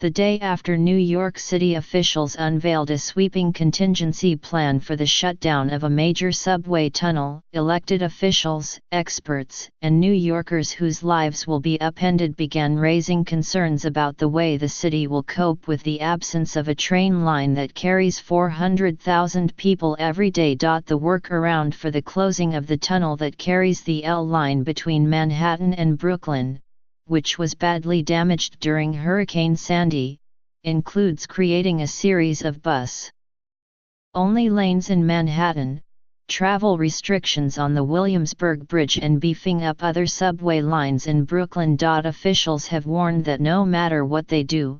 The day after New York City officials unveiled a sweeping contingency plan for the shutdown of a major subway tunnel, elected officials, experts, and New Yorkers whose lives will be upended began raising concerns about the way the city will cope with the absence of a train line that carries 400,000 people every day. The workaround for the closing of the tunnel that carries the L line between Manhattan and Brooklyn, which was badly damaged during Hurricane Sandy, includes creating a series of bus-only lanes in Manhattan, travel restrictions on the Williamsburg Bridge, and beefing up other subway lines in Brooklyn. Officials have warned that no matter what they do,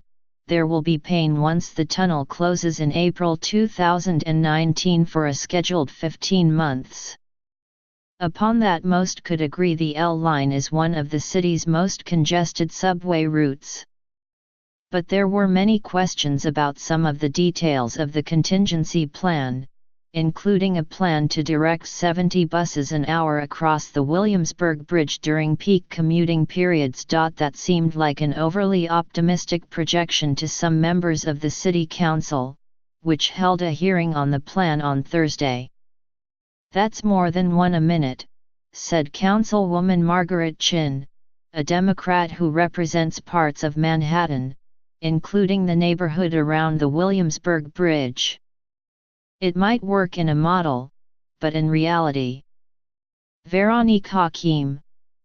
there will be pain once the tunnel closes in April 2019 for a scheduled 15 months. Upon that, most could agree the L line is one of the city's most congested subway routes. But there were many questions about some of the details of the contingency plan, including a plan to direct 70 buses an hour across the Williamsburg Bridge during peak commuting periods. That seemed like an overly optimistic projection to some members of the City Council, which held a hearing on the plan on Thursday. "That's more than one a minute," said Councilwoman Margaret Chin, a Democrat who represents parts of Manhattan, including the neighborhood around the Williamsburg Bridge. "It might work in a model, but in reality." Veronique Hakim,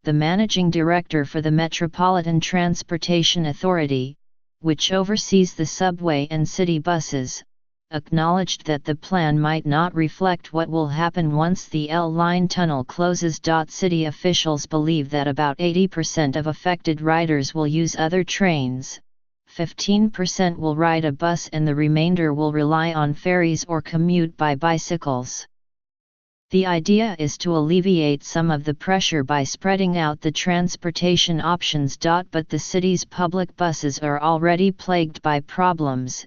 the managing director for the Metropolitan Transportation Authority, which oversees the subway and city buses, acknowledged that the plan might not reflect what will happen once the L line tunnel closes. City officials believe that about 80% of affected riders will use other trains, 15% will ride a bus, and the remainder will rely on ferries or commute by bicycles. The idea is to alleviate some of the pressure by spreading out the transportation options. But the city's public buses are already plagued by problems,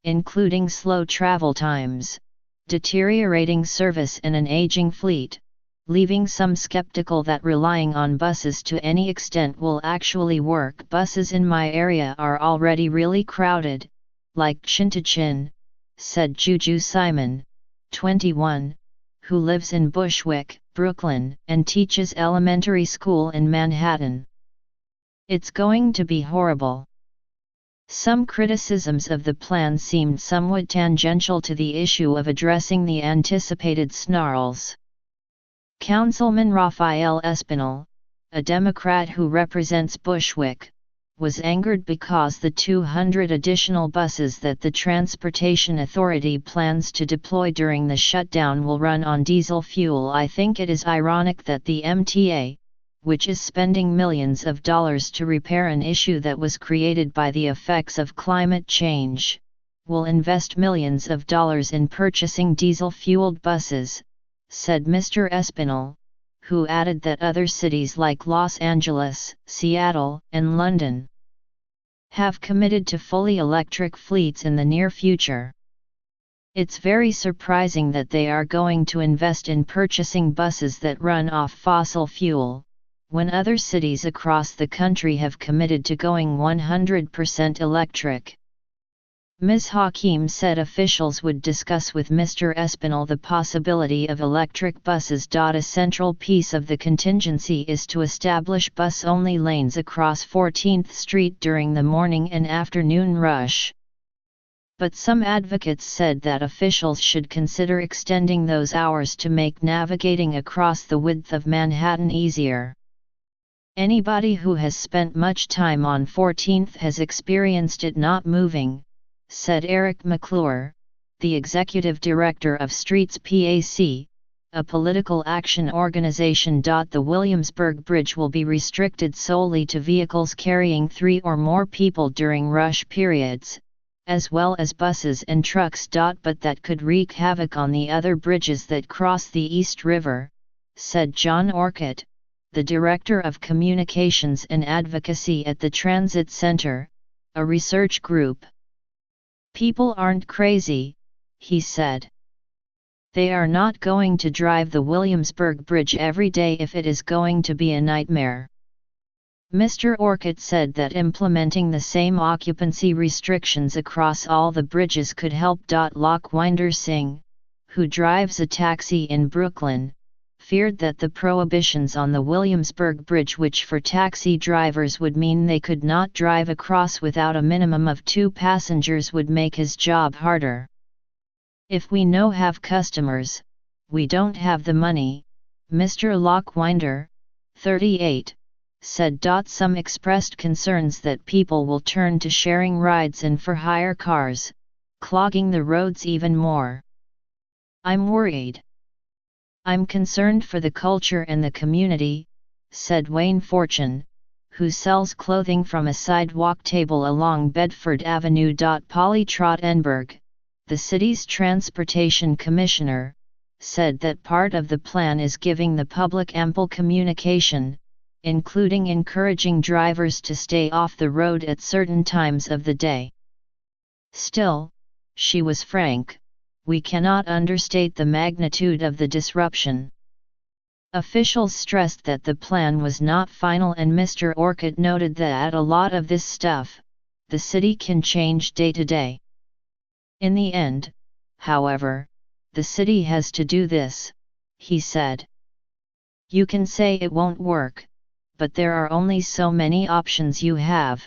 including slow travel times, deteriorating service, and an aging fleet, leaving some skeptical that relying on buses to any extent will actually work. "Buses in my area are already really crowded, like Chin," said Juju Simon, 21, who lives in Bushwick, Brooklyn, and teaches elementary school in Manhattan. "It's going to be horrible." Some criticisms of the plan seemed somewhat tangential to the issue of addressing the anticipated snarls. Councilman Raphael Espinal, a Democrat who represents Bushwick, was angered because the 200 additional buses that the Transportation Authority plans to deploy during the shutdown will run on diesel fuel. "I think it is ironic that the MTA, which is spending millions of dollars to repair an issue that was created by the effects of climate change, will invest millions of dollars in purchasing diesel-fueled buses," said Mr. Espinal, who added that other cities like Los Angeles, Seattle, and London have committed to fully electric fleets in the near future. "It's very surprising that they are going to invest in purchasing buses that run off fossil fuel, when other cities across the country have committed to going 100% electric." Ms. Hakim said officials would discuss with Mr. Espinal the possibility of electric buses. A central piece of the contingency is to establish bus-only lanes across 14th Street during the morning and afternoon rush. But some advocates said that officials should consider extending those hours to make navigating across the width of Manhattan easier. "Anybody who has spent much time on 14th has experienced it not moving," said Eric McClure, the executive director of Streets PAC, a political action organization. "The Williamsburg Bridge will be restricted solely to vehicles carrying 3 or more people during rush periods, as well as buses and trucks. But that could wreak havoc on the other bridges that cross the East River," said John Orcutt, the Director of Communications and Advocacy at the Transit Center, a research group. "People aren't crazy," he said. "They are not going to drive the Williamsburg Bridge every day if it is going to be a nightmare." Mr. Orchid said that implementing the same occupancy restrictions across all the bridges could help. Lockwinder Singh, who drives a taxi in Brooklyn, feared that the prohibitions on the Williamsburg Bridge, which for taxi drivers would mean they could not drive across without a minimum of 2 passengers, would make his job harder. If we no have customers, we don't have the money, Mr. Lockwinder, 38, said. Some expressed concerns that people will turn to sharing rides and for hire cars, clogging the roads even more. I'm worried. I'm concerned for the culture and the community, said Wayne Fortune, who sells clothing from a sidewalk table along Bedford Avenue. Polly Trottenberg, the city's transportation commissioner, said that part of the plan is giving the public ample communication, including encouraging drivers to stay off the road at certain times of the day. Still, she was frank, we cannot understate the magnitude of the disruption. Officials stressed that the plan was not final, and Mr. Orchid noted that a lot of this stuff, the city can change day to day. In the end, however, the city has to do this, he said. You can say it won't work, but there are only so many options you have.